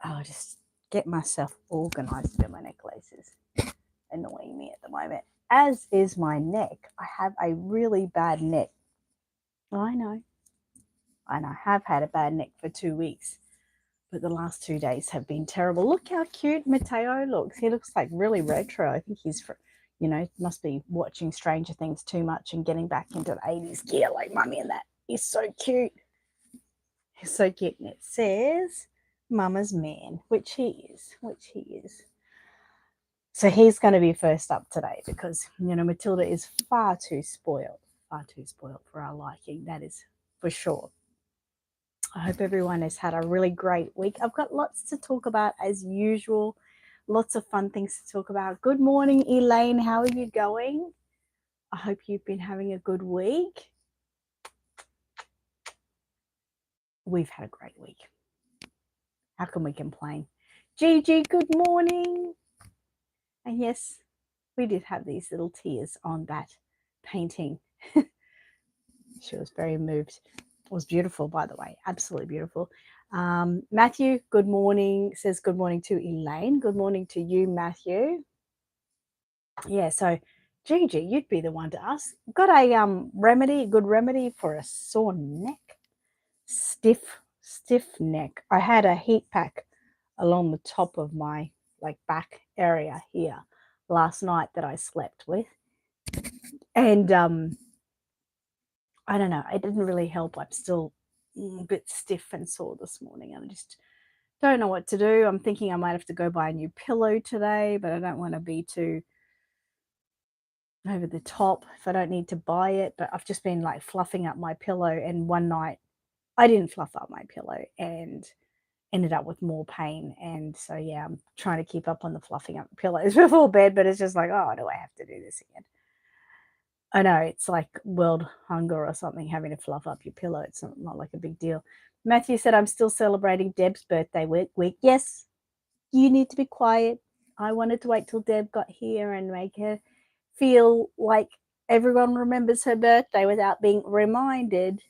I'll just get myself organized with my necklaces. Annoying me at the moment, as is my neck. I have a really bad neck. I know. And I have had a bad neck for 2 weeks. But the last 2 days have been terrible. Look how cute Mateo looks. He looks like really retro. I think he's, must be watching Stranger Things too much and getting back into the 80s gear like Mummy and that. He's so cute. He's so cute. And it says Mama's man, which he is. So he's going to be first up today because, Matilda is far too spoiled for our liking. That is for sure. I hope everyone has had a really great week. I've got lots to talk about as usual. Lots of fun things to talk about. Good morning, Elaine. How are you going? I hope you've been having a good week. We've had a great week. How can we complain? Gigi, good morning. And yes, we did have these little tears on that painting. She was very moved. It was beautiful, by the way. Absolutely beautiful. Matthew, good morning. Says good morning to Elaine. Good morning to you, Matthew. Yeah, so Gigi, you'd be the one to ask. Got a good remedy for a sore neck? Stiff neck. I had a heat pack along the top of my back area here last night that I slept with. And I don't know, it didn't really help. I'm still a bit stiff and sore this morning, and I just don't know what to do. I'm thinking I might have to go buy a new pillow today, but I don't want to be too over the top if I don't need to buy it. But I've just been fluffing up my pillow, and one night I didn't fluff up my pillow and ended up with more pain. And so yeah, I'm trying to keep up on the fluffing up pillows before bed, but it's just oh, do I have to do this again? I know it's like world hunger or something, having to fluff up your pillow. It's not like a big deal. Matthew said, I'm still celebrating Deb's birthday week. Yes, you need to be quiet. I wanted to wait till Deb got here and make her feel like everyone remembers her birthday without being reminded.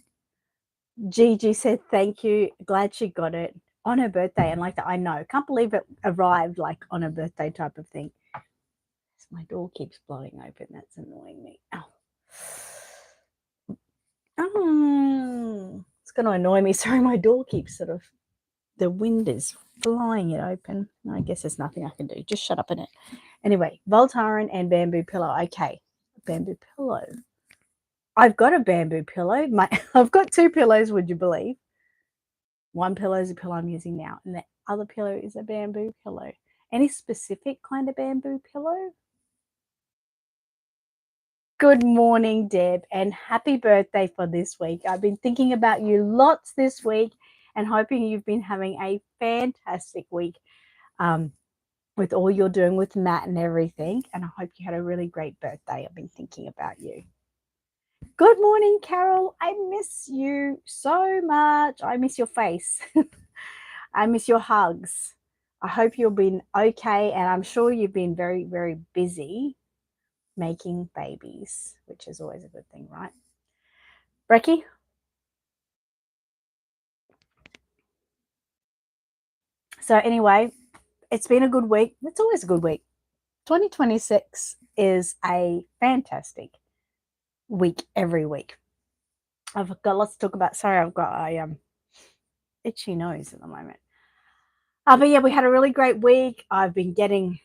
Gigi said, thank you. Glad she got it on her birthday. And I know. Can't believe it arrived on a birthday type of thing. My door keeps blowing open. That's annoying me. Oh, it's going to annoy me. Sorry, my door keeps the wind is flying it open. I guess there's nothing I can do. Just shut up in it. Anyway, Voltaren and bamboo pillow. Okay, bamboo pillow. I've got a bamboo pillow. I've got 2 pillows, would you believe? One pillow is a pillow I'm using now, and the other pillow is a bamboo pillow. Any specific kind of bamboo pillow? Good morning, Deb, and happy birthday for this week. I've been thinking about you lots this week and hoping you've been having a fantastic week with all you're doing with Matt and everything. And I hope you had a really great birthday. I've been thinking about you. Good morning, Carol. I miss you so much. I miss your face. I miss your hugs. I hope you've been okay, and I'm sure you've been very, very busy making babies, which is always a good thing, right? Brecky? So anyway, it's been a good week. It's always a good week. 2026 is a fantastic week every week. I've got lots to talk about. Sorry, I've got a itchy nose at the moment. But yeah, we had a really great week. I've been getting,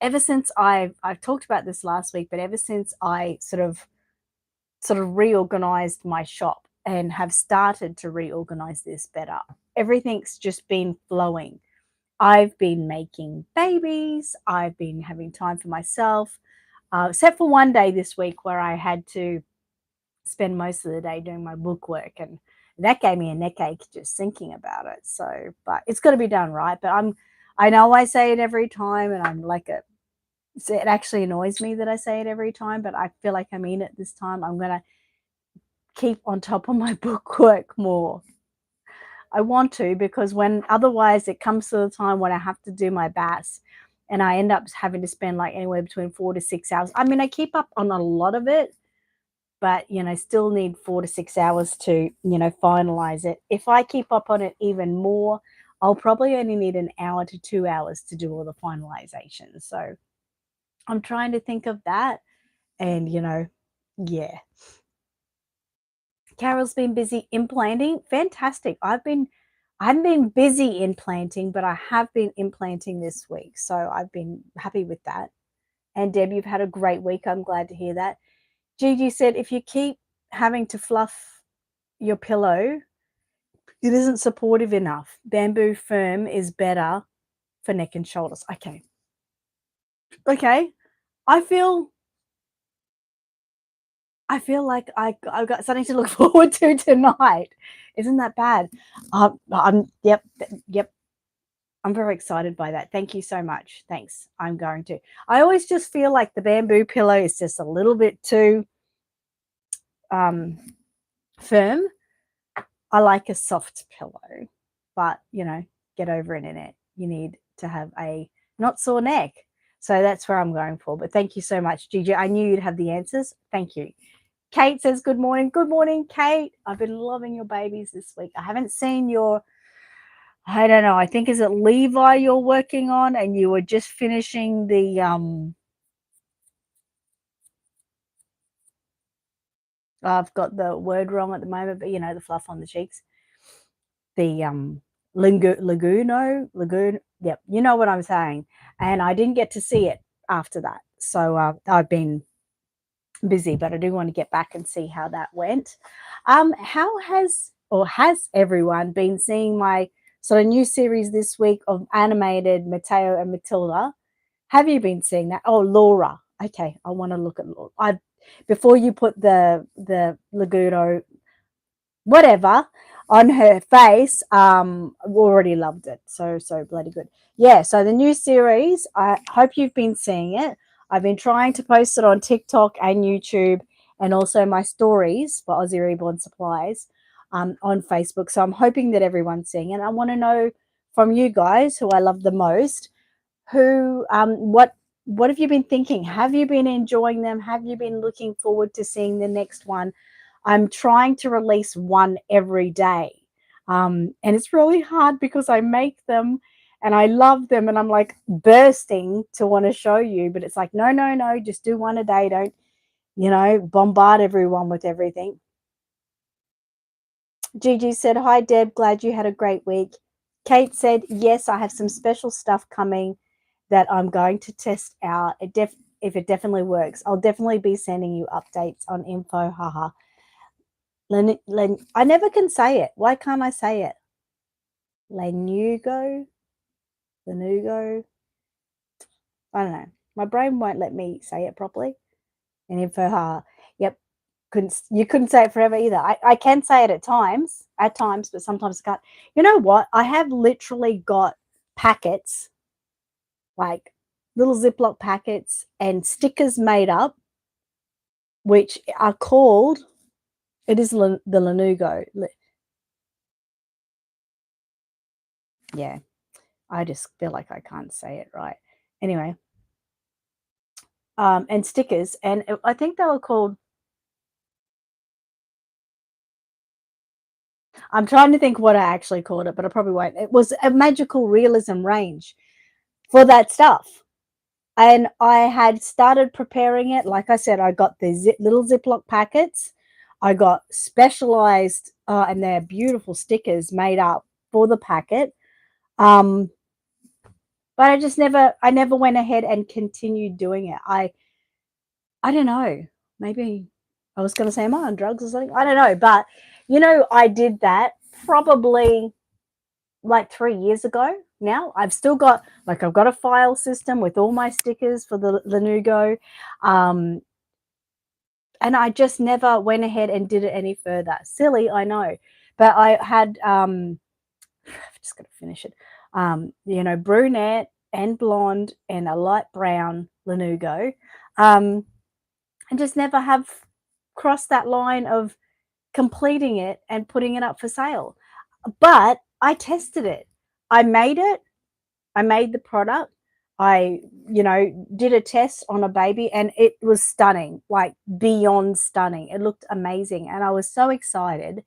ever since I've talked about this last week, but ever since I sort of reorganized my shop and have started to reorganize this better, everything's just been flowing. I've been making babies. I've been having time for myself, except for one day this week where I had to spend most of the day doing my book work, and that gave me a neck ache just thinking about it. So, but it's got to be done right. But I know I say it every time, and I'm it actually annoys me that I say it every time, but I feel like I mean it this time. I'm going to keep on top of my book work more. I want to, because otherwise it comes to the time when I have to do my BAS and I end up having to spend anywhere between 4 to 6 hours. I mean, I keep up on a lot of it, but, still need 4 to 6 hours to, finalize it. If I keep up on it even more, I'll probably only need an hour to 2 hours to do all the finalization. So I'm trying to think of that. And, yeah. Carol's been busy implanting. Fantastic. I haven't been busy implanting, but I have been implanting this week. So I've been happy with that. And Deb, you've had a great week. I'm glad to hear that. Gigi said, if you keep having to fluff your pillow, it isn't supportive enough. Bamboo firm is better for neck and shoulders. Okay. I feel like I've got something to look forward to tonight. Isn't that bad? Yep. I'm very excited by that. Thank you so much. Thanks. I'm going to. I always just feel like the bamboo pillow is just a little bit too firm. I like a soft pillow, but get over it, Annette. You need to have a not sore neck. So that's where I'm going for. But thank you so much, Gigi. I knew you'd have the answers. Thank you. Kate says, good morning. Good morning, Kate. I've been loving your babies this week. I haven't seen your, I don't know, I think is it Levi you're working on, and you were just finishing the I've got the word wrong at the moment, but the fluff on the cheeks. The lagoon. Yep, you know what I'm saying. And I didn't get to see it after that. So I've been busy, but I do want to get back and see how that went. How has everyone been seeing my sort of new series this week of animated Mateo and Matilda? Have you been seeing that? Oh, Laura. Okay, I want to look at Laura. Before you put the Laguno whatever on her face, already loved it. So bloody good. Yeah, so the new series, I hope you've been seeing it. I've been trying to post it on TikTok and YouTube, and also my stories for Aussie Reborn Supplies on Facebook. So I'm hoping that everyone's seeing it. I want to know from you guys, who I love the most, who what have you been thinking? Have you been enjoying them? Have you been looking forward to seeing the next one? I'm trying to release one every day. And it's really hard because I make them and I love them, and I'm like bursting to want to show you, but it's like, no, just do one a day. Don't, bombard everyone with everything. Gigi said, hi, Deb. Glad you had a great week. Kate said, yes, I have some special stuff coming that I'm going to test out. If it definitely works, I'll definitely be sending you updates on info. Haha. I never can say it. Why can't I say it? Lanugo. I don't know. My brain won't let me say it properly. And info. Yep. You couldn't say it forever either. I can say it at times, but sometimes I can't. You know what? I have literally got packets, like little Ziploc packets and stickers made up, which are called, it is the Lanugo. Yeah, I just feel like I can't say it right. Anyway, and stickers, and I think they were called, I'm trying to think what I actually called it, but I probably won't. It was a magical realism range for that stuff. And I had started preparing it. Like I said, I got the little Ziploc packets. I got specialized, and they're beautiful stickers made up for the packet. But I never went ahead and continued doing it. I don't know. Maybe I was going to say, am I on drugs or something? I don't know. But, I did that probably like 3 years ago now. I've still got, I've got a file system with all my stickers for the Lanugo. And I just never went ahead and did it any further. Silly, I know. But I had, I've just got to finish it, brunette and blonde and a light brown Lanugo. And just never have crossed that line of completing it and putting it up for sale. But I tested it. I made it. I made the product. I, did a test on a baby, and it was stunning, like beyond stunning. It looked amazing. And I was so excited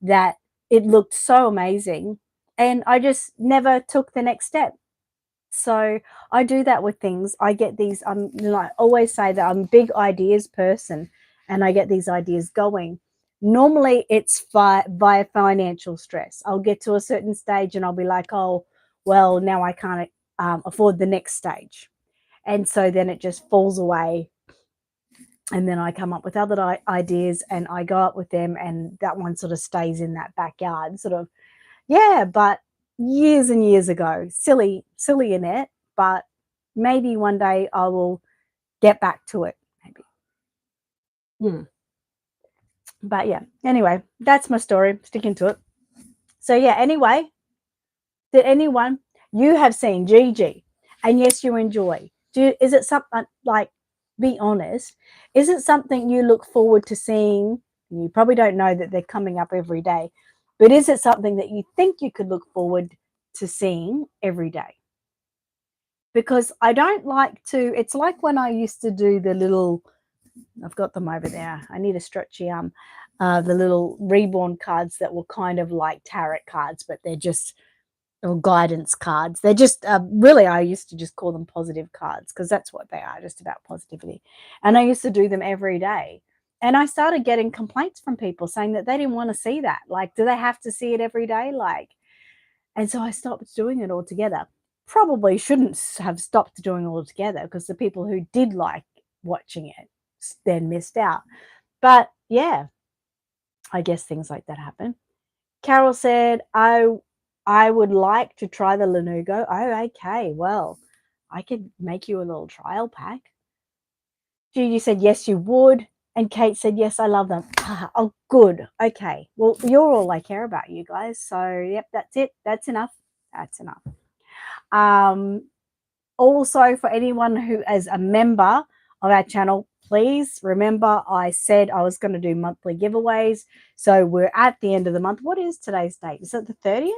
that it looked so amazing And I just never took the next step. So I do that with things. I get these, I always say that I'm a big ideas person, and I get these ideas going. Normally it's via financial stress. I'll get to a certain stage and I'll be like, oh, well, now I can't afford the next stage. And so then it just falls away. And then I come up with other ideas and I go up with them, and that one sort of stays in that backyard, sort of. Yeah, but years and years ago, silly Annette, but maybe one day I will get back to it, maybe. But yeah, anyway, that's my story, sticking to it. So yeah, anyway, did anyone, you have seen Gigi, and yes, you enjoy. Is it something, like, be honest, is it something you look forward to seeing? You probably don't know that they're coming up every day, but is it something that you think you could look forward to seeing every day? Because I don't like to, it's like when I used to do the little, I've got them over there, I need a stretchy arm, the little Reborn cards that were kind of like tarot cards, but they're just, or guidance cards. They're just really, I used to just call them positive cards, because that's what they are, just about positivity. And I used to do them every day. And I started getting complaints from people saying that they didn't want to see that. Like, do they have to see it every day? Like, and so I stopped doing it altogether. Probably shouldn't have stopped doing it altogether, because the people who did like watching it then missed out. But yeah, I guess things like that happen. Carol said, I would like to try the Lanugo. Oh, okay. Well, I could make you a little trial pack. Judy said, yes, you would. And Kate said, yes, I love them. Oh, good. Okay. Well, you're all I care about, you guys. So, yep, that's it. That's enough. That's enough. Also, for anyone who is a member of our channel, please remember I said I was going to do monthly giveaways. So we're at the end of the month. What is today's date? Is it the 30th?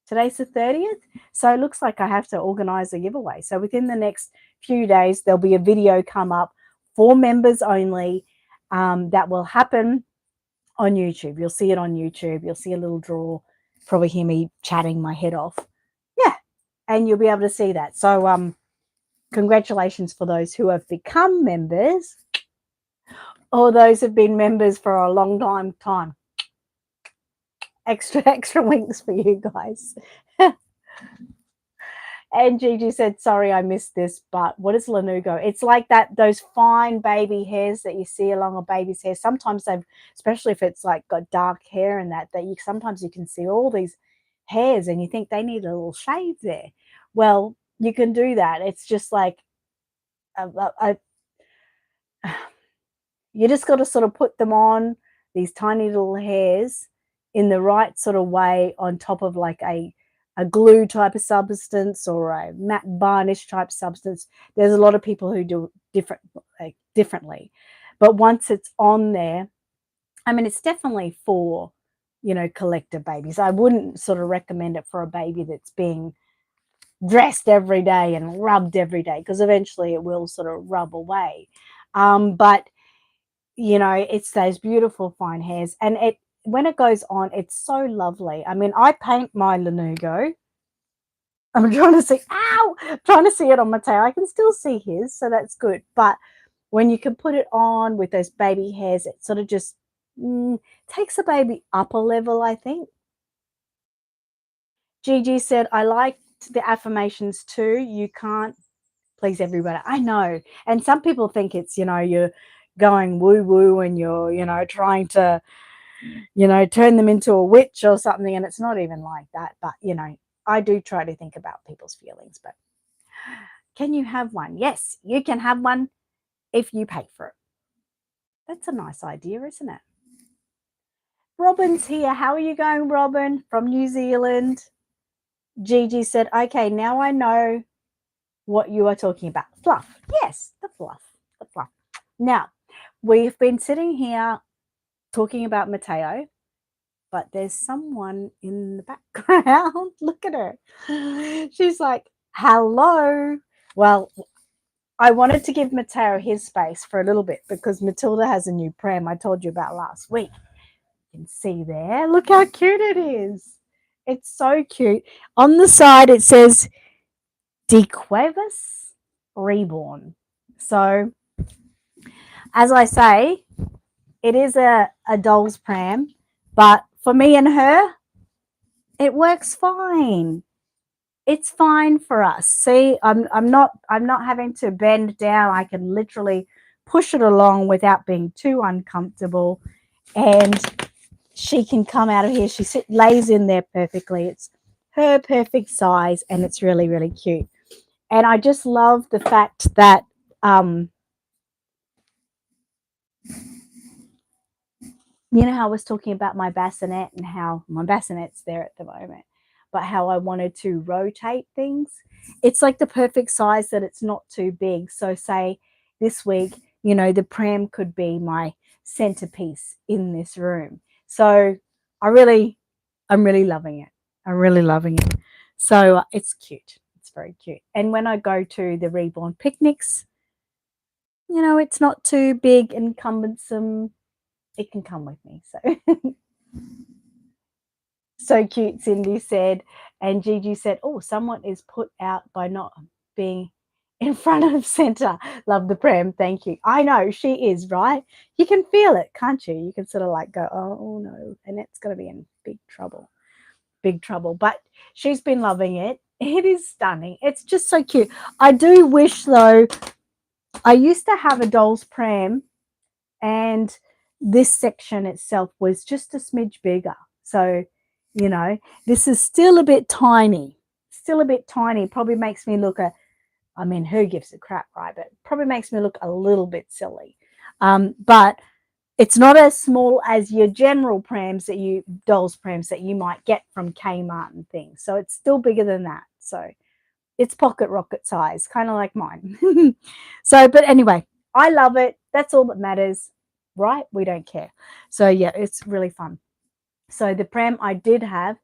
Today's the 30th. So it looks like I have to organize a giveaway. So within the next few days, there'll be a video come up for members only that will happen on YouTube. You'll see it on YouTube. You'll see a little draw, probably hear me chatting my head off. Yeah, and you'll be able to see that. So congratulations for those who have become members, or those who've been members for a long time. Extra winks for you guys. And Gigi said, sorry, I missed this, but what is Lanugo? It's like that, those fine baby hairs that you see along a baby's hair. Sometimes they've, especially if it's like got dark hair and that you sometimes you can see all these hairs and you think they need a little shave there. Well, you can do that. It's just like you just got to sort of put them on, these tiny little hairs, in the right sort of way on top of like a glue type of substance or a matte varnish type substance. There's a lot of people who do differently. But once it's on there, I mean, it's definitely for, collector babies. I wouldn't sort of recommend it for a baby that's being dressed every day and rubbed every day, because eventually it will sort of rub away. But it's those beautiful fine hairs, and when it goes on, it's so lovely. I mean, I paint my Lanugo. I'm trying to see, trying to see it on Mateo. I can still see his, so that's good. But when you can put it on with those baby hairs, it sort of just takes the baby up a level, I think. Gigi said, I liked the affirmations too. You can't please everybody. I know. And some people think it's, you're going woo-woo and you're, trying to, turn them into a witch or something. And it's not even like that. But, I do try to think about people's feelings. But can you have one? Yes, you can have one if you pay for it. That's a nice idea, isn't it? Robin's here. How are you going, Robin, from New Zealand? Gigi said, okay, now I know what you are talking about. Fluff. Yes, the fluff. The fluff. Now, we've been sitting here talking about Mateo, but there's someone in the background. Look at her. She's like, hello. Well, I wanted to give Mateo his space for a little bit because Matilda has a new pram I told you about last week. You can see there. Look how cute it is. It's so cute. On the side, it says Dequavis Reborn. So, as I say, it is a doll's pram, but for me and her, it works fine. It's fine for us. See, I'm not having to bend down. I can literally push it along without being too uncomfortable, and she can come out of here. She lays in there perfectly. It's her perfect size, and it's really, really cute. And I just love the fact that you know how I was talking about my bassinet and how my bassinet's there at the moment, but how I wanted to rotate things. It's like the perfect size that it's not too big. So say this week, you know, the pram could be my centerpiece in this room. So I'm really loving it. I'm really loving it. So it's cute. It's very cute. And when I go to the Reborn picnics, you know, it's not too big and cumbersome. It can come with me. So so cute, Cindy said. And Gigi said, oh, someone is put out by not being in front of center. Love the pram. Thank you. I know she is, right? You can feel it, can't you? You can sort of like go, oh no, and it's going to be in big trouble. Big trouble. But she's been loving it. It is stunning. It's just so cute. I do wish, though, I used to have a doll's pram, and this section itself was just a smidge bigger. So, you know, this is still a bit tiny. Still a bit tiny. Probably makes me look I mean, who gives a crap, right? But probably makes me look a little bit silly. But it's not as small as your general dolls prams that you might get from Kmart and things. So it's still bigger than that. So it's pocket rocket size, kind of like mine. So, but anyway, I love it. That's all that matters, right? We don't care. So yeah, it's really fun. So the pram I do have,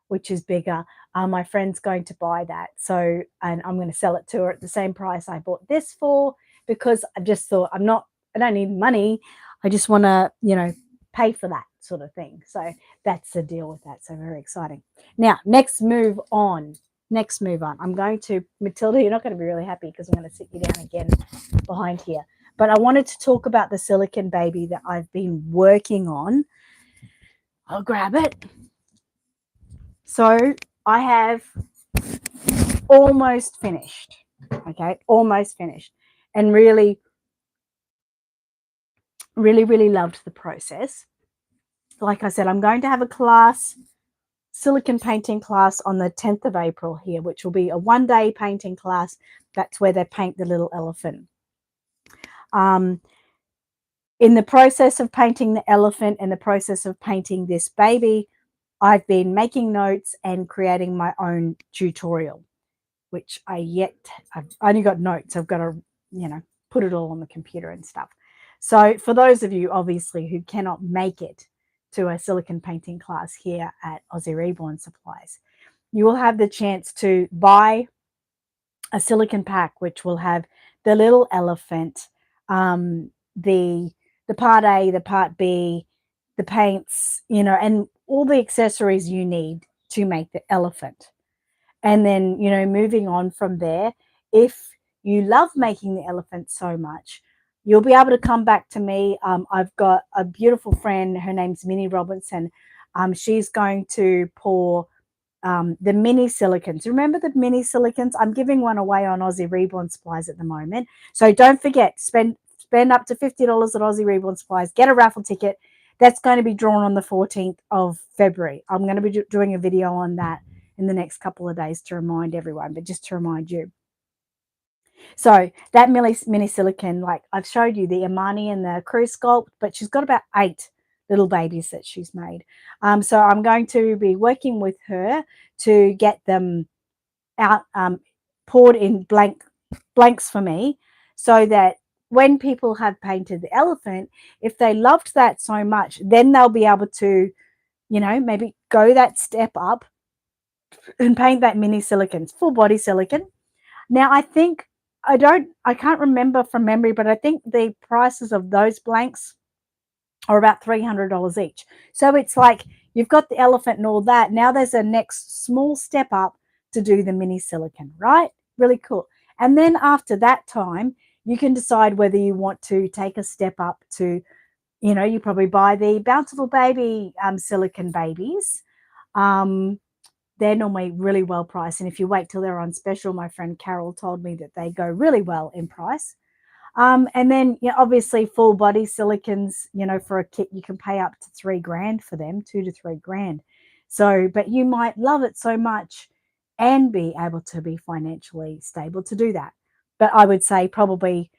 which is bigger. My friend's going to buy that. So, and I'm going to sell it to her at the same price I bought this for, because I just thought I don't need money. I just want to, you know, pay for that sort of thing. So that's the deal with that. So very exciting. Now, next move on. I'm going to, Matilda, you're not going to be really happy because I'm going to sit you down again behind here. But I wanted to talk about the silicone baby that I've been working on. I'll grab it. So I have almost finished. Okay, almost finished. And really, really, really loved the process. Like I said, I'm going to have a class, silicone painting class on the 10th of April here, which will be a one-day painting class. That's where they paint the little elephant. In the process of painting the elephant and the process of painting this baby, I've been making notes and creating my own tutorial, which I've only got notes. I've got to, you know, put it all on the computer and stuff. So for those of you, obviously, who cannot make it to a silicone painting class here at Aussie Reborn Supplies, you will have the chance to buy a silicone pack, which will have the little elephant, the part A, the part B, the paints, you know, and all the accessories you need to make the elephant. And then, you know, moving on from there, if you love making the elephant so much, you'll be able to come back to me. I've got a beautiful friend. Her name's Minnie Robinson. She's going to pour the mini silicons. Remember the mini silicons? I'm giving one away on Aussie Reborn Supplies at the moment. So don't forget, spend up to $50 at Aussie Reborn Supplies. Get a raffle ticket. That's going to be drawn on the 14th of February. I'm going to be doing a video on that in the next couple of days to remind everyone, but just to remind you. So that mini silicone, like I've showed you the Imani and the Crew Sculpt, but she's got about 8 little babies that she's made. So I'm going to be working with her to get them out, poured in blanks for me, so that when people have painted the elephant, if they loved that so much, then they'll be able to, you know, maybe go that step up and paint that mini silicone, full body silicone. Now, I think, I can't remember from memory, but I think the prices of those blanks are about $300 each. So it's like you've got the elephant and all that. Now there's a next small step up to do the mini silicone, right? Really cool. And then after that time, you can decide whether you want to take a step up to, you probably buy the Bountiful Baby silicone babies. They're normally really well priced. And if you wait till they're on special, my friend Carol told me that they go really well in price. And then, obviously full body silicons, for a kit, you can pay up to $3,000 for them, 2 to 3 grand. So, but you might love it so much and be able to be financially stable to do that. But I would say probably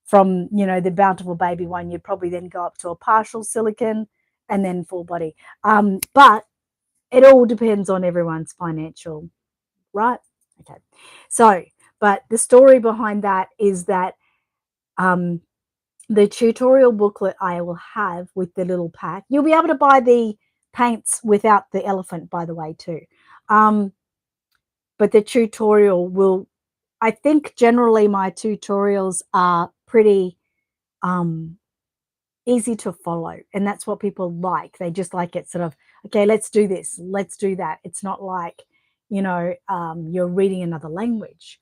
from, the Bountiful Baby one, you'd probably then go up to a partial silicon and then full body. But it all depends on everyone's financial, right? Okay. So, but the story behind that is that the tutorial booklet I will have with the little pack, you'll be able to buy the paints without the elephant, by the way, too. But the tutorial will, I think generally my tutorials are pretty easy to follow, and that's what people like. They just like it sort of, okay, let's do this, let's do that. It's not like, you're reading another language.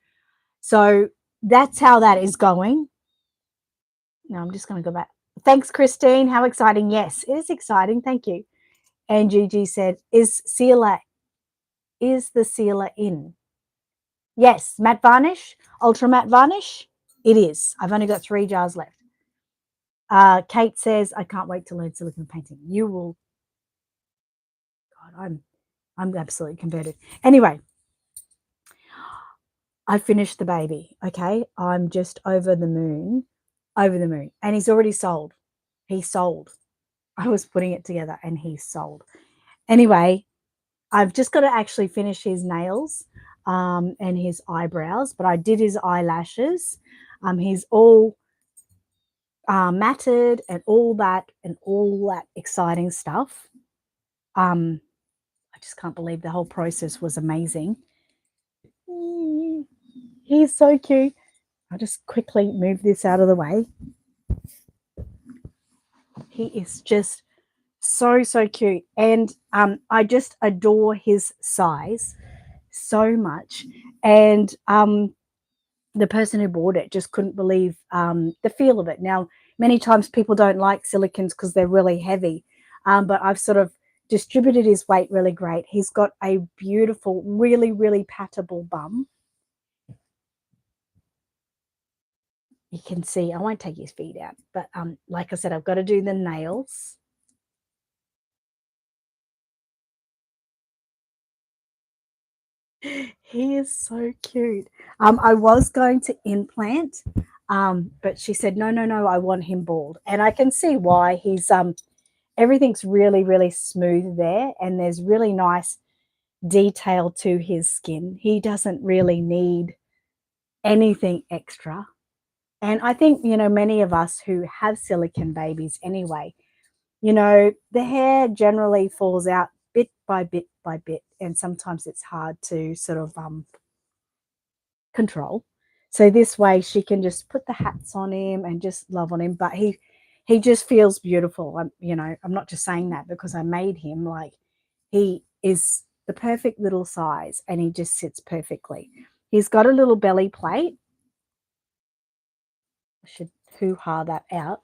So that's how that is going. Now I'm just going to go back. Thanks, Christine. How exciting. Yes, it is exciting. Thank you. And Gigi said, is the sealer in? Yes, matte varnish, ultra matte varnish. It is. I've only got 3 jars left. Kate says, I can't wait to learn silicone painting. You will. God, I'm absolutely converted. Anyway, I finished the baby. Okay, I'm just over the moon, and he's already sold. He sold. I was putting it together, and he sold. Anyway, I've just got to actually finish his nails and his eyebrows, but I did his eyelashes. He's all matted and all that exciting stuff. I just can't believe the whole process was amazing. He's so cute. I'll just quickly move this out of the way. He is just so cute, and I just adore his size so much. And the person who bought it just couldn't believe the feel of it. Now, many times people don't like silicons because they're really heavy, but I've sort of distributed his weight really great. He's got a beautiful, really pattable bum. You can see, I won't take his feet out, but like I said, I've got to do the nails. He is so cute. I was going to implant, but she said, no, I want him bald. And I can see why. He's everything's really smooth there, and there's really nice detail to his skin. He doesn't really need anything extra. And I think, many of us who have silicone babies anyway, the hair generally falls out bit by bit by bit, and sometimes it's hard to sort of control. So this way she can just put the hats on him and just love on him. But he just feels beautiful. I'm not just saying that because I made him. Like, he is the perfect little size, and he just sits perfectly. He's got a little belly plate. I should hoo-ha that out.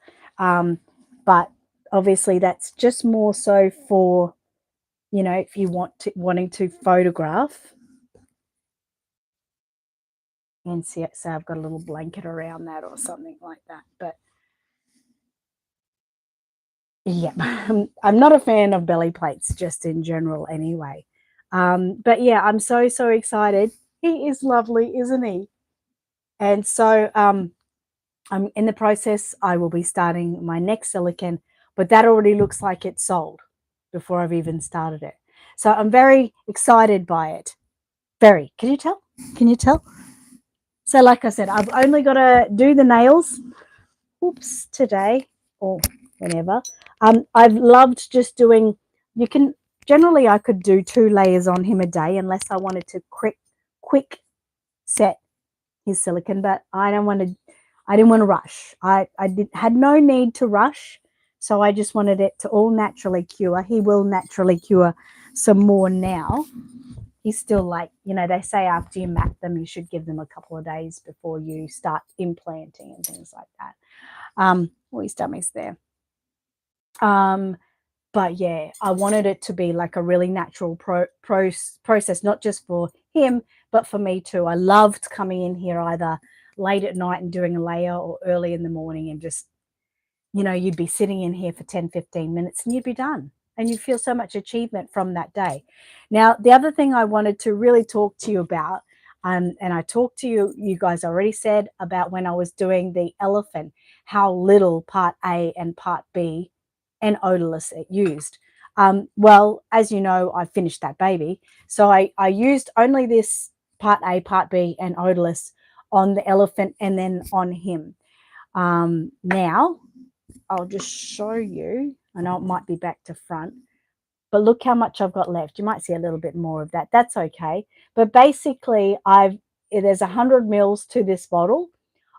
But obviously that's just more so for, if you wanting to photograph. And say I've got a little blanket around that or something like that. But yeah, I'm not a fan of belly plates just in general anyway. But yeah, I'm so excited. He is lovely, isn't he? And so I'm in the process. I will be starting my next silicone, but that already looks like it's sold before I've even started it. So I'm very excited by it. Very. Can you tell? Can you tell? So like I said, I've only got to do the nails. Oops, today or whenever. I've loved just doing, generally I could do 2 layers on him a day unless I wanted to quick set his silicone, but I didn't want to rush. I had no need to rush So I just wanted it to all naturally cure. He will naturally cure some more now. He's still like, you know, they say after you mat them, you should give them a couple of days before you start implanting and things like that. Well, his tummy's there. But yeah, I wanted it to be like a really natural process, not just for him, but for me too. I loved coming in here either late at night and doing a layer or early in the morning and just, you know, you'd be sitting in here for 10, 15 minutes and you'd be done. And you'd feel so much achievement from that day. Now, the other thing I wanted to really talk to you about, and I talked to you, you guys already said about when I was doing the elephant, how little part A and part B and odorless it used. Well, as you know, I finished that baby. So I used only this part A, part B, and odorless on the elephant and then on him. Now, I'll just show you. I know it might be back to front, but look how much I've got left. You might see a little bit more of that. That's okay. But basically, there's 100 mils to this bottle.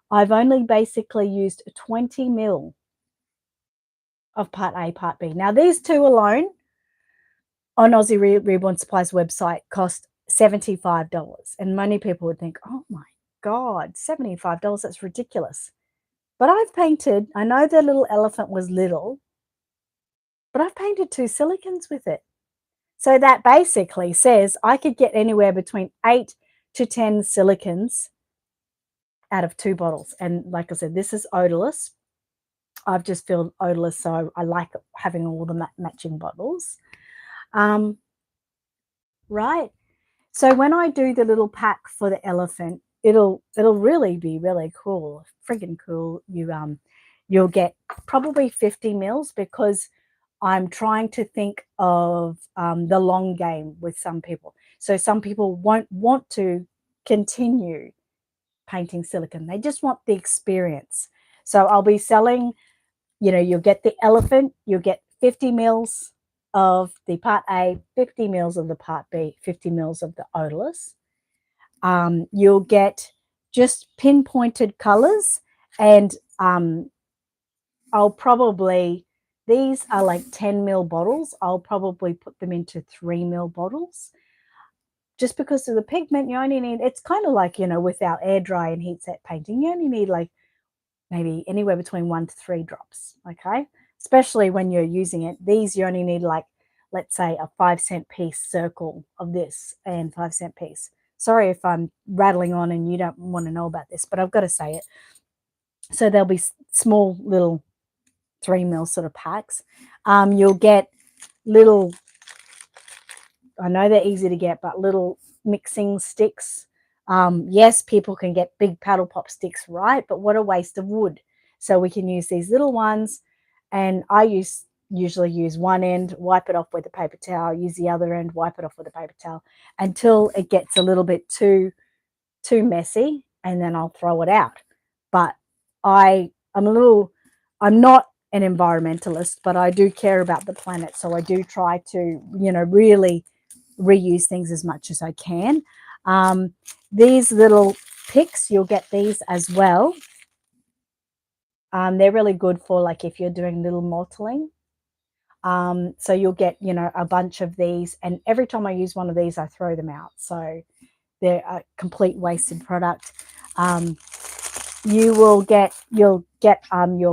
I've only basically used 20 mil of part A, part B. Now, these two alone on Aussie Reborn Supplies website cost $75. And many people would think, oh my God, $75, that's ridiculous. But I've painted, I know the little elephant was little, but I've painted 2 silicons with it. So that basically says I could get anywhere between 8 to 10 silicons out of 2 bottles. And like I said, this is odorless. I've just filled odorless, so I like having all the matching bottles. Right. So when I do the little pack for the elephant, it'll really be really cool, friggin' cool. You'll get probably 50 mils because I'm trying to think of the long game with some people. So some people won't want to continue painting silicone. They just want the experience. So I'll be selling, you know, you'll get the elephant, you'll get 50 mils of the part A, 50 mils of the part B, 50 mils of the odorless. You'll get just pinpointed colors, and I'll probably, these are like 10 mil bottles. I'll probably put them into 3 mil bottles. Just because of the pigment, you only need, it's kind of like, you know, with our air dry and heat set painting, you only need like maybe anywhere between 1 to 3 drops, okay? Especially when you're using it. These you only need like, let's say a 5-cent piece circle of this and 5-cent piece. Sorry if I'm rattling on and you don't want to know about this, but I've got to say it. So there'll be small little 3 mil sort of packs. You'll get little, I know they're easy to get, but little mixing sticks. Yes, people can get big paddle pop sticks, right? But what a waste of wood. So we can use these little ones, and I usually use one end, wipe it off with a paper towel, use the other end, wipe it off with a paper towel until it gets a little bit too messy, and then I'll throw it out. But I'm not an environmentalist, but I do care about the planet. So I do try to, you know, really reuse things as much as I can. These little picks, you'll get these as well. They're really good for like if you're doing little mottling. So you'll get, you know, a bunch of these, and every time I use one of these, I throw them out. So they're a complete wasted product. You'll get your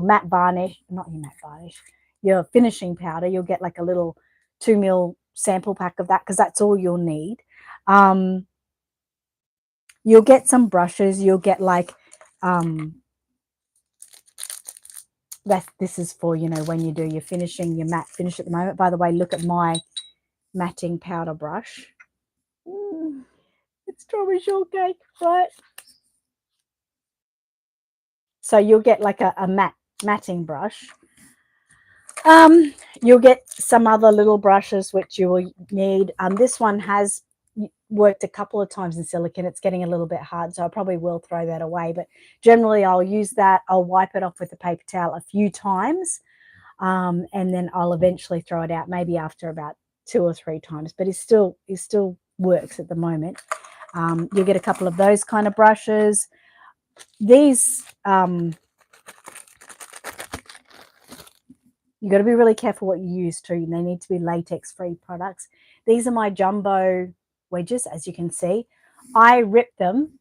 matte varnish, not your matte varnish, your finishing powder. You'll get like a little 2 mil sample pack of that because that's all you'll need. You'll get some brushes. You'll get like this is for, you know, when you do your finishing, your matte finish at the moment. By the way, look at my matting powder brush. It's strawberry shortcake, right? So you'll get like a matting brush. You'll get some other little brushes which you will need. This one has worked a couple of times in silicone. It's getting a little bit hard, so I probably will throw that away. But generally, I'll use that. I'll wipe it off with a paper towel a few times, and then I'll eventually throw it out, maybe after about 2 or 3 times. But it still works at the moment. You get a couple of those kind of brushes. These You got to be really careful what you use too. They need to be latex-free products. These are my jumbo wedges, as you can see. I rip them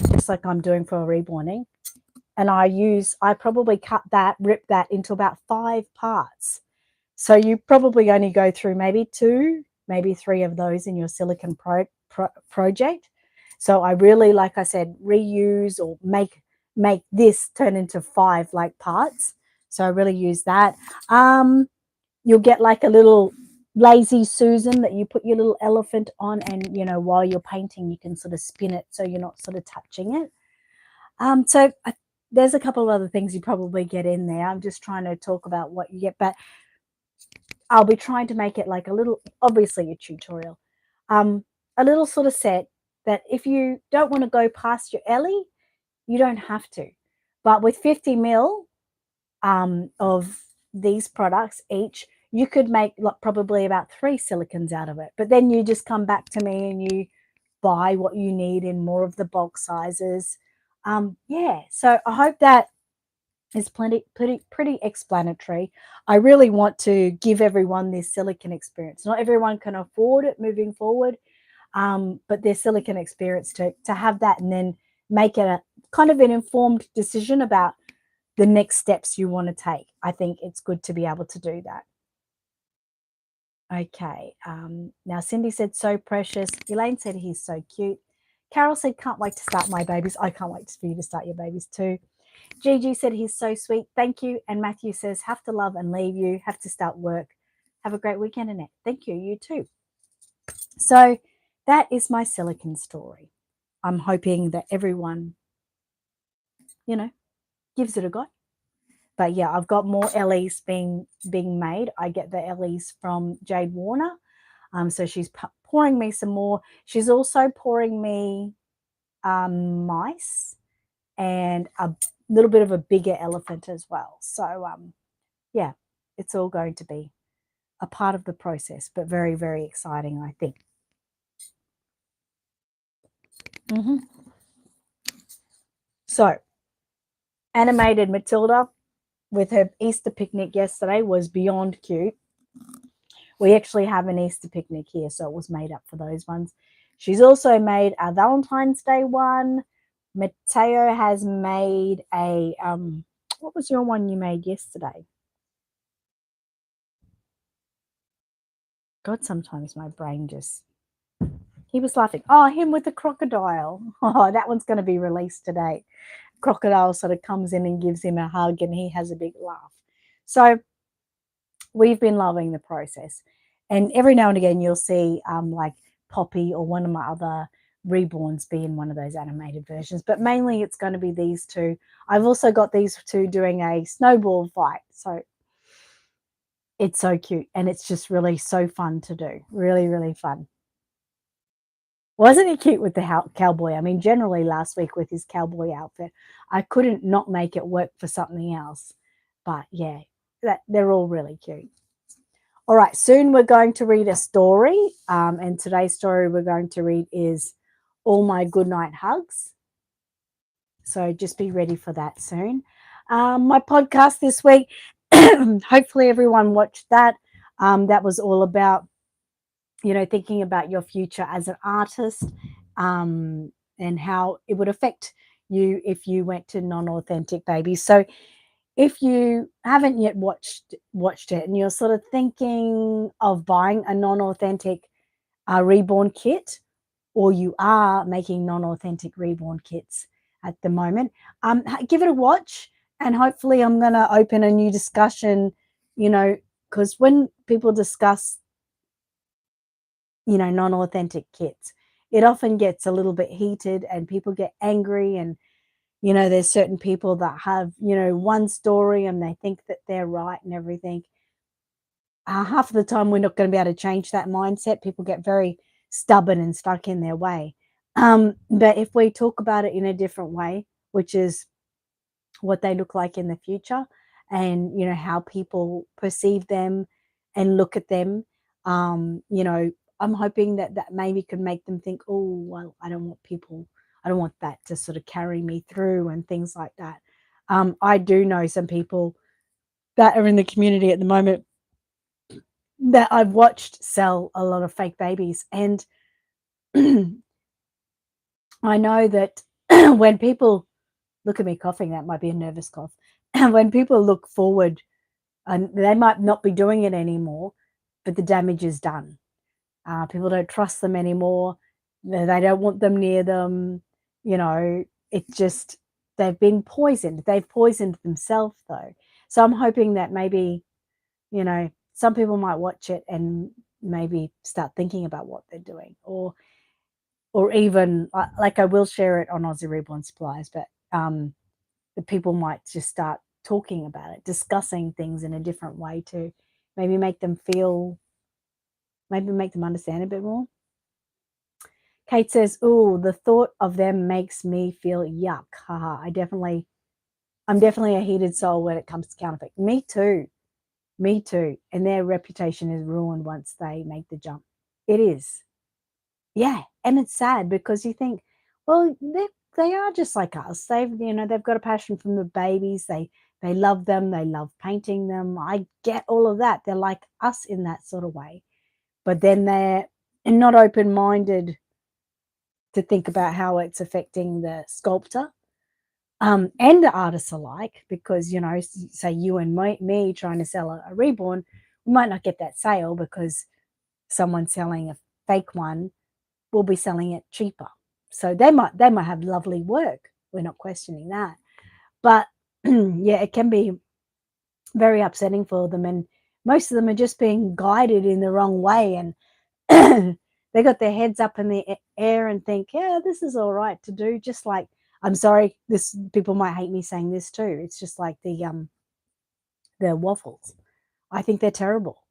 just like I'm doing for a reborning. And I probably rip that into about 5 parts. So you probably only go through maybe 2, maybe 3 of those in your silicone project. So I really, like I said, reuse or make this turn into 5 like parts. So I really use that. You'll get like a little lazy Susan that you put your little elephant on, and while you're painting you can sort of spin it so you're not sort of touching it. So there's a couple of other things you probably get in there. I'm just trying to talk about what you get, but I'll be trying to make it like a little, obviously a tutorial, a little sort of set that if you don't want to go past your Ellie, you don't have to. But with 50 mil of these products each, you could make probably about 3 silicons out of it. But then you just come back to me and you buy what you need in more of the bulk sizes. Yeah, so I hope that is pretty explanatory. I really want to give everyone this silicon experience. Not everyone can afford it moving forward, but their silicon experience to have that and then make it a kind of an informed decision about the next steps you want to take. I think it's good to be able to do that. Okay. Now Cindy said so precious. Elaine said he's so cute. Carol said can't wait to start my babies. I can't wait for you to start your babies too. Gigi said he's so sweet. Thank you. And Matthew says have to love and leave you. Have to start work. Have a great weekend, Annette. Thank you. You too. So that is my silicon story. I'm hoping that everyone, gives it a go. But yeah, I've got more LEs being made. I get the LEs from Jade Warner. So she's pouring me some more. She's also pouring me mice and a little bit of a bigger elephant as well. So yeah, it's all going to be a part of the process, but very, very exciting, I think. So animated Matilda with her Easter picnic yesterday was beyond cute. We actually have an Easter picnic here, so it was made up for those ones. She's also made a Valentine's Day one. Mateo has made a, what was your one you made yesterday? God, sometimes my brain just, he was laughing. Oh, him with the crocodile. Oh, that one's going to be released today. Crocodile sort of comes in and gives him a hug and he has a big laugh. So we've been loving the process. And every now and again, you'll see like Poppy or one of my other Reborns be in one of those animated versions. But mainly it's going to be these two. I've also got these two doing a snowball fight. So it's so cute. And it's just really so fun to do. Really, really fun. Wasn't he cute with the cowboy? I mean, generally last week with his cowboy outfit, I couldn't not make it work for something else. But yeah, they're all really cute. All right, soon we're going to read a story. And today's story we're going to read is All My Goodnight Hugs. So just be ready for that soon. My podcast this week, hopefully everyone watched that. That was all about thinking about your future as an artist and how it would affect you if you went to non-authentic babies. So if you haven't yet watched it and you're sort of thinking of buying a non-authentic reborn kit, or you are making non-authentic reborn kits at the moment, give it a watch, and hopefully I'm going to open a new discussion, because when people discuss non-authentic kits, it often gets a little bit heated and people get angry, and there's certain people that have one story and they think that they're right and everything. Half of the time we're not going to be able to change that mindset. People get very stubborn and stuck in their way, but if we talk about it in a different way, which is what they look like in the future, and how people perceive them and look at them, I'm hoping that maybe could make them think, oh, well, I don't want that to sort of carry me through and things like that. I do know some people that are in the community at the moment that I've watched sell a lot of fake babies. And I know that when people look at me coughing, that might be a nervous cough. And when people look forward, and they might not be doing it anymore, but the damage is done. People don't trust them anymore. They don't want them near them. You know, it's just they've been poisoned. They've poisoned themselves, though. So I'm hoping that maybe, you know, some people might watch it and maybe start thinking about what they're doing, or even like I will share it on Aussie Reborn Supplies, but the people might just start talking about it, discussing things in a different way to maybe make them feel, maybe make them understand a bit more. Kate says, "Ooh, the thought of them makes me feel yuck." Haha. I'm definitely a heated soul when it comes to counterfeit. Me too. Me too. And their reputation is ruined once they make the jump. It is. Yeah. And it's sad because you think, well, they are just like us. They've got a passion from the babies. They love them. They love painting them. I get all of that. They're like us in that sort of way. But then they're not open-minded to think about how it's affecting the sculptor and the artists alike, because, you know, say you and me trying to sell a reborn, we might not get that sale because someone selling a fake one will be selling it cheaper. So they might have lovely work. We're not questioning that. But yeah, it can be very upsetting for them. And most of them are just being guided in the wrong way. And they got their heads up in the air and think, yeah, this is all right to do. Just like, I'm sorry, people might hate me saying this too. It's just like the waffles. I think they're terrible.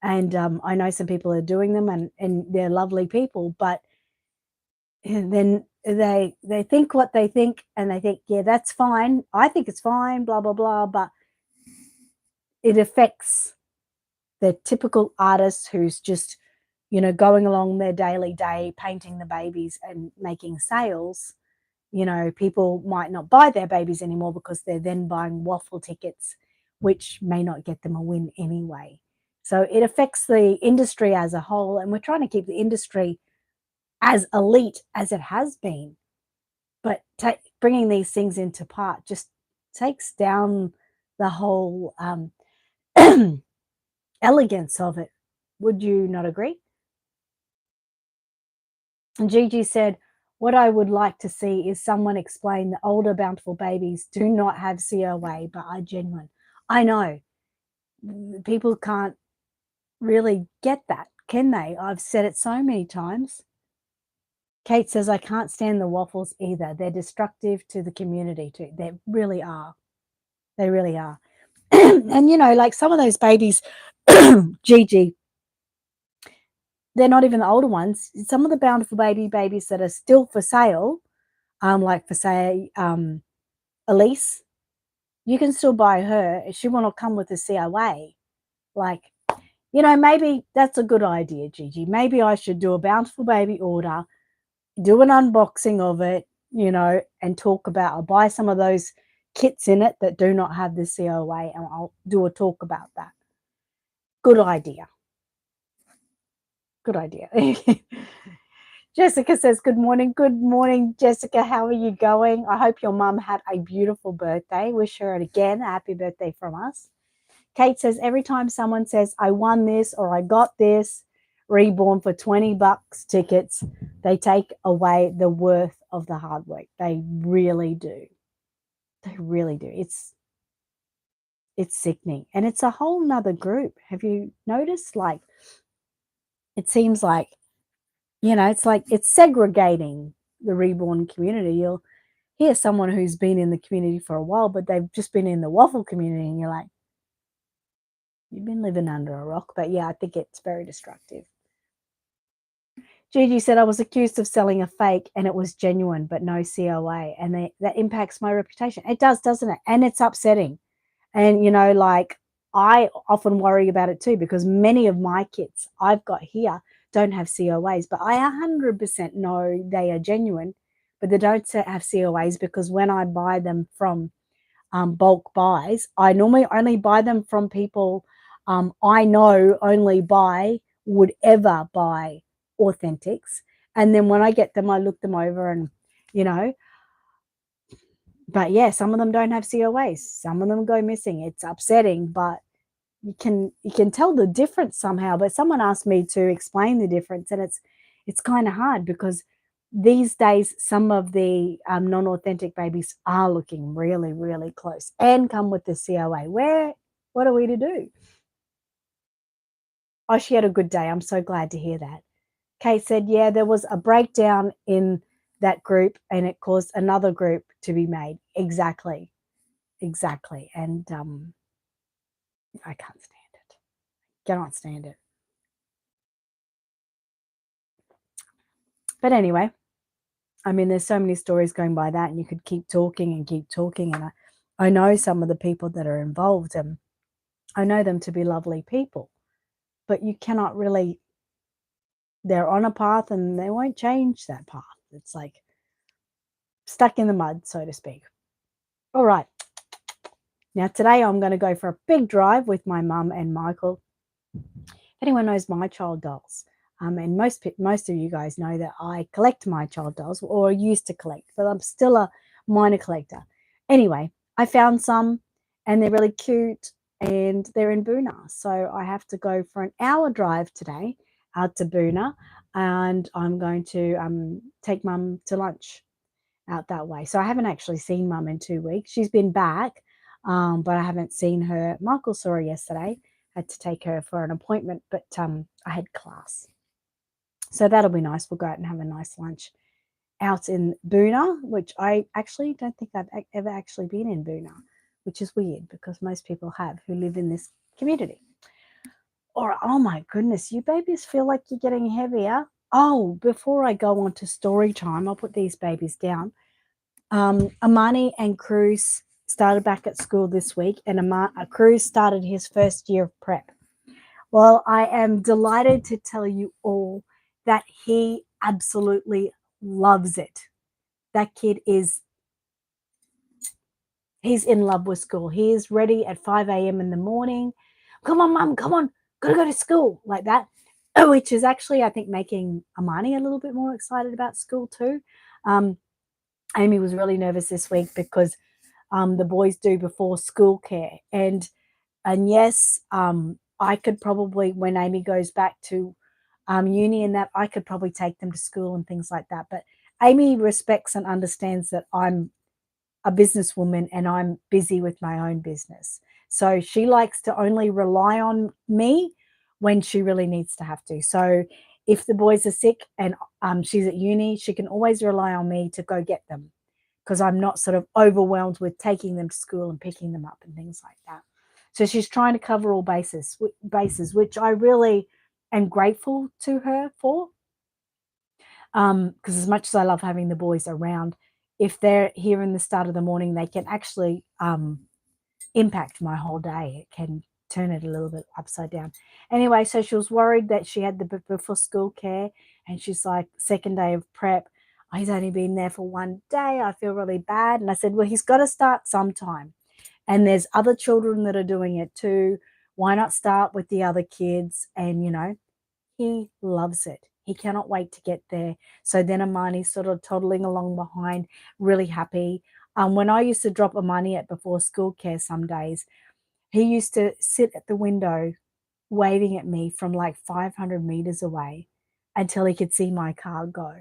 And I know some people are doing them and they're lovely people, but then they think what they think, and they think, yeah, that's fine. I think it's fine, blah, blah, blah. But it affects the typical artist who's just, you know, going along their daily day, painting the babies and making sales. You know, people might not buy their babies anymore because they're then buying waffle tickets, which may not get them a win anyway. So it affects the industry as a whole, and we're trying to keep the industry as elite as it has been. But bringing these things into part just takes down the whole elegance of it. Would you not agree? And Gigi said, "What I would like to see is someone explain the older bountiful babies do not have COA but are genuine." I know. People can't really get that, can they? I've said it so many times. Kate says, "I can't stand the waffles either. They're destructive to the community too." They really are. They really are. And, you know, like some of those babies, Gigi, they're not even the older ones. Some of the bountiful babies that are still for sale, like for say, Elise, you can still buy her. She will not come with a COA. Like, you know, maybe that's a good idea, Gigi. Maybe I should do a bountiful baby order, do an unboxing of it, you know, and talk about, I'll buy some of those kits in it that do not have the COA, and I'll do a talk about that. Good idea. Good idea. Jessica says, "Good morning." Good morning, Jessica. How are you going? I hope your mum had a beautiful birthday. Wish her again a happy birthday from us. Kate says, "Every time someone says, I won this or I got this reborn for $20 tickets, they take away the worth of the hard work." They really do. They really do. It's sickening. And it's a whole nother group. Have you noticed? Like, it seems like, you know, it's like it's segregating the reborn community. You'll hear someone who's been in the community for a while, but they've just been in the waffle community, and you're like, you've been living under a rock. But yeah, I think it's very destructive. Gigi said, "I was accused of selling a fake and it was genuine, but no COA. And that impacts my reputation." It does, doesn't it? And it's upsetting. And, you know, like, I often worry about it too, because many of my kits I've got here don't have COAs, but I 100% know they are genuine, but they don't have COAs because when I buy them from bulk buys. I normally only buy them from people I know would ever buy authentics. And then when I get them, I look them over and, you know, but yeah, some of them don't have COAs. Some of them go missing. It's upsetting, but you can tell the difference somehow. But someone asked me to explain the difference, and it's kind of hard because these days some of the non-authentic babies are looking really, really close and come with the COA. What are we to do? Oh, she had a good day. I'm so glad to hear that. Kate said, yeah, there was a breakdown in that group and it caused another group to be made. Exactly. And I can't stand it. Cannot stand it. But anyway, I mean, there's so many stories going by that, and you could keep talking and keep talking. And I know some of the people that are involved, and I know them to be lovely people, but you cannot really, they're on a path and they won't change that path. It's like stuck in the mud, so to speak. All right. Now, today I'm going to go for a big drive with my mum and Michael. If anyone knows My Child dolls, and most of you guys know that I collect My Child dolls, or used to collect, but I'm still a minor collector. Anyway, I found some, and they're really cute, and they're in Boona. So I have to go for an hour drive today out to Boona, and I'm going to take Mum to lunch out that way. So I haven't actually seen Mum in 2 weeks. She's been back, but I haven't seen her. Michael saw her yesterday. Had to take her for an appointment, but I had class. So that'll be nice. We'll go out and have a nice lunch out in Boona, which I actually don't think I've ever actually been in Boona, which is weird because most people have who live in this community. Or, oh my goodness, you babies feel like you're getting heavier. Oh, before I go on to story time, I'll put these babies down. Amani and Cruz started back at school this week, and Cruz started his first year of prep. Well, I am delighted to tell you all that he absolutely loves it. That kid he's in love with school. He is ready at 5 a.m. in the morning. Come on, Mum, come on, gotta go to school, like that, which is actually, I think, making Amani a little bit more excited about school too. Amy was really nervous this week because the boys do before school care. And yes, I could probably, when Amy goes back to uni and that, I could probably take them to school and things like that. But Amy respects and understands that I'm a businesswoman and I'm busy with my own business. So she likes to only rely on me when she really needs to have to. So if the boys are sick and she's at uni, she can always rely on me to go get them because I'm not sort of overwhelmed with taking them to school and picking them up and things like that. So she's trying to cover all bases, which I really am grateful to her for. Because as much as I love having the boys around, if they're here in the start of the morning, they can actually impact my whole day. It can turn it a little bit upside down. Anyway, so she was worried that she had the before school care, and she's like, second day of prep, oh, he's only been there for 1 day. I feel really bad. And I said, well, he's got to start sometime. And there's other children that are doing it too. Why not start with the other kids? And, you know, he loves it. He cannot wait to get there. So then Amani's sort of toddling along behind, really happy. When I used to drop Amani at before school care some days, he used to sit at the window waving at me from like 500 meters away until he could see my car go.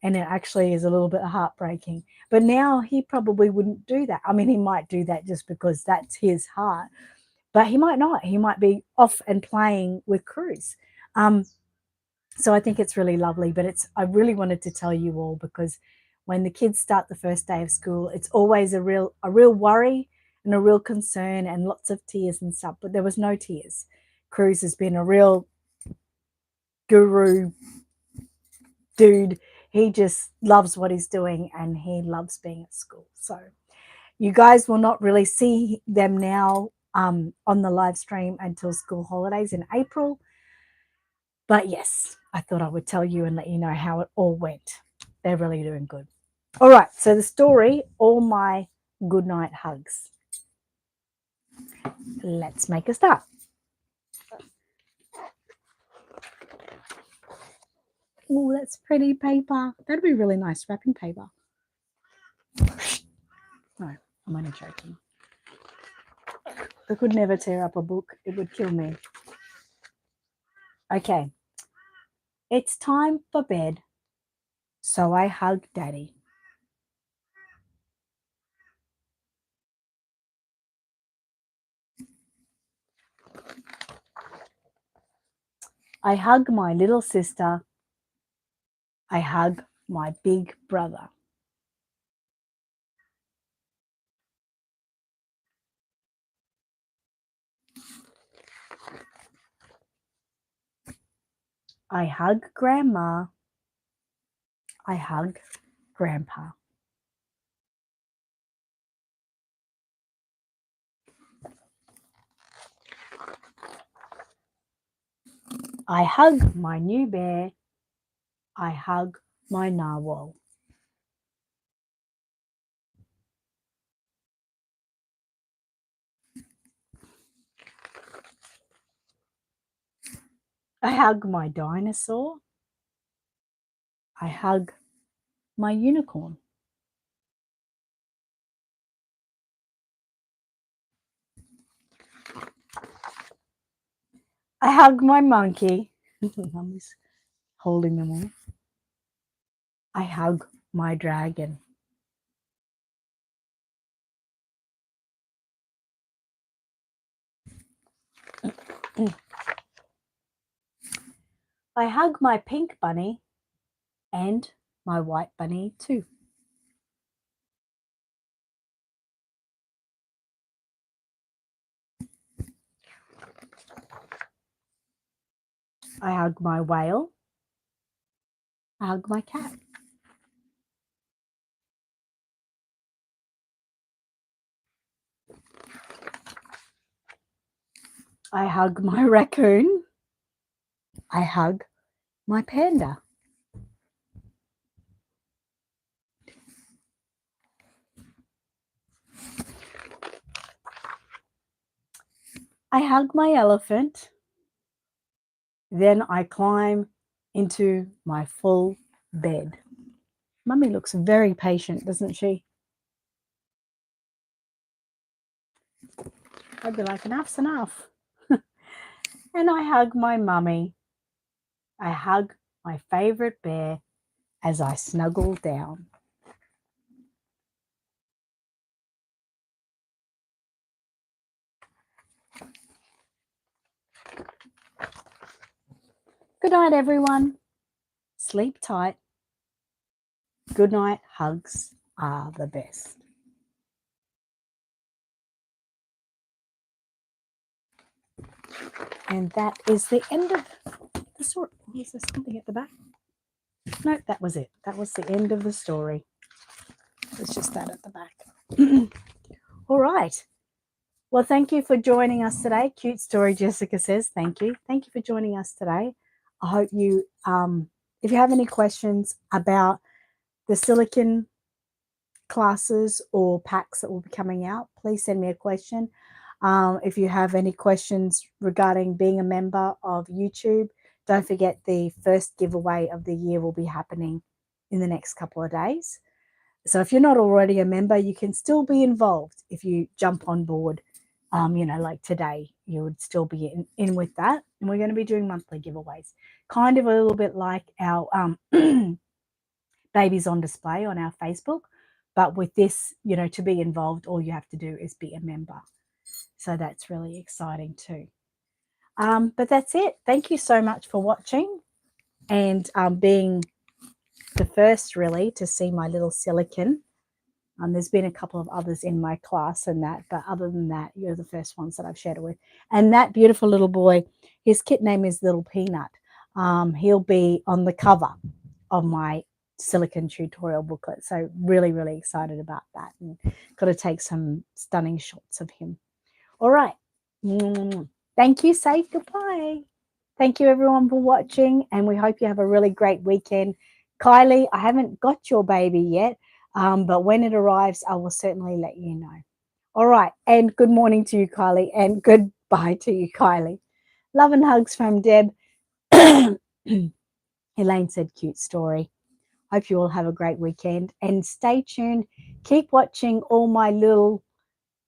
And it actually is a little bit heartbreaking. But now he probably wouldn't do that. I mean, he might do that just because that's his heart, but he might not. He might be off and playing with Cruz. So I think it's really lovely, but I really wanted to tell you all because when the kids start the first day of school, it's always a real worry and a real concern and lots of tears and stuff, but there was no tears. Cruz has been a real guru dude. He just loves what he's doing and he loves being at school. So you guys will not really see them now on the live stream until school holidays in April. But yes, I thought I would tell you and let you know how it all went. They're really doing good. All right, so the story, all my good night hugs. Let's make a start. Oh, that's pretty paper. That'd be really nice wrapping paper. No, I'm only joking. I could never tear up a book. It would kill me. Okay. It's time for bed. So I hug Daddy. I hug my little sister. I hug my big brother. I hug Grandma. I hug Grandpa. I hug my new bear. I hug my narwhal. I hug my dinosaur. I hug my unicorn. I hug my monkey. Mummy's holding them all. I hug my dragon. I hug my pink bunny and my white bunny too. I hug my whale. I hug my cat. I hug my raccoon. I hug my panda. I hug my elephant. Then I climb into my full bed. Mummy looks very patient, doesn't she? I'd be like, enough's enough. And I hug my mummy. I hug my favorite bear as I snuggle down. Good night, everyone. Sleep tight. Good night hugs are the best. And that is the end of the story. Is there something at the back? No, that was it. That was the end of the story. It's just that at the back. All right. Well, thank you for joining us today. Cute story, Jessica says. Thank you. Thank you for joining us today. I hope you, if you have any questions about the silicon classes or packs that will be coming out, please send me a question. If you have any questions regarding being a member of YouTube, don't forget the first giveaway of the year will be happening in the next couple of days. So if you're not already a member, you can still be involved if you jump on board. Like today, you would still be in with that. And we're going to be doing monthly giveaways, kind of a little bit like our babies on display on our Facebook. But with this, to be involved, all you have to do is be a member. So that's really exciting too. But that's it. Thank you so much for watching and being the first really to see my little silicon. There's been a couple of others in my class and that, but other than that, you're the first ones that I've shared it with. And that beautiful little boy, his kit name is Little Peanut. He'll be on the cover of my silicon tutorial booklet. So really, really excited about that and got to take some stunning shots of him. All right. Thank you. Say goodbye. Thank you everyone for watching and we hope you have a really great weekend. Kylie, I haven't got your baby yet, but when it arrives, I will certainly let you know. All right. And good morning to you, Kylie. And goodbye to you, Kylie. Love and hugs from Deb. Elaine said, cute story. Hope you all have a great weekend and stay tuned. Keep watching all my little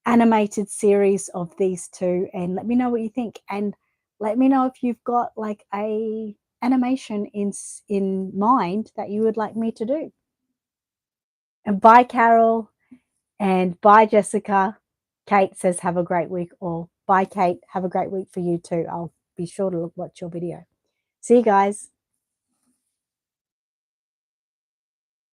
animated series of these two and let me know what you think. And let me know if you've got like a animation in mind that you would like me to do. And bye, Carol. And bye, Jessica. Kate says, have a great week all. Bye, Kate. Have a great week for you too. I'll be sure to watch your video. See you guys.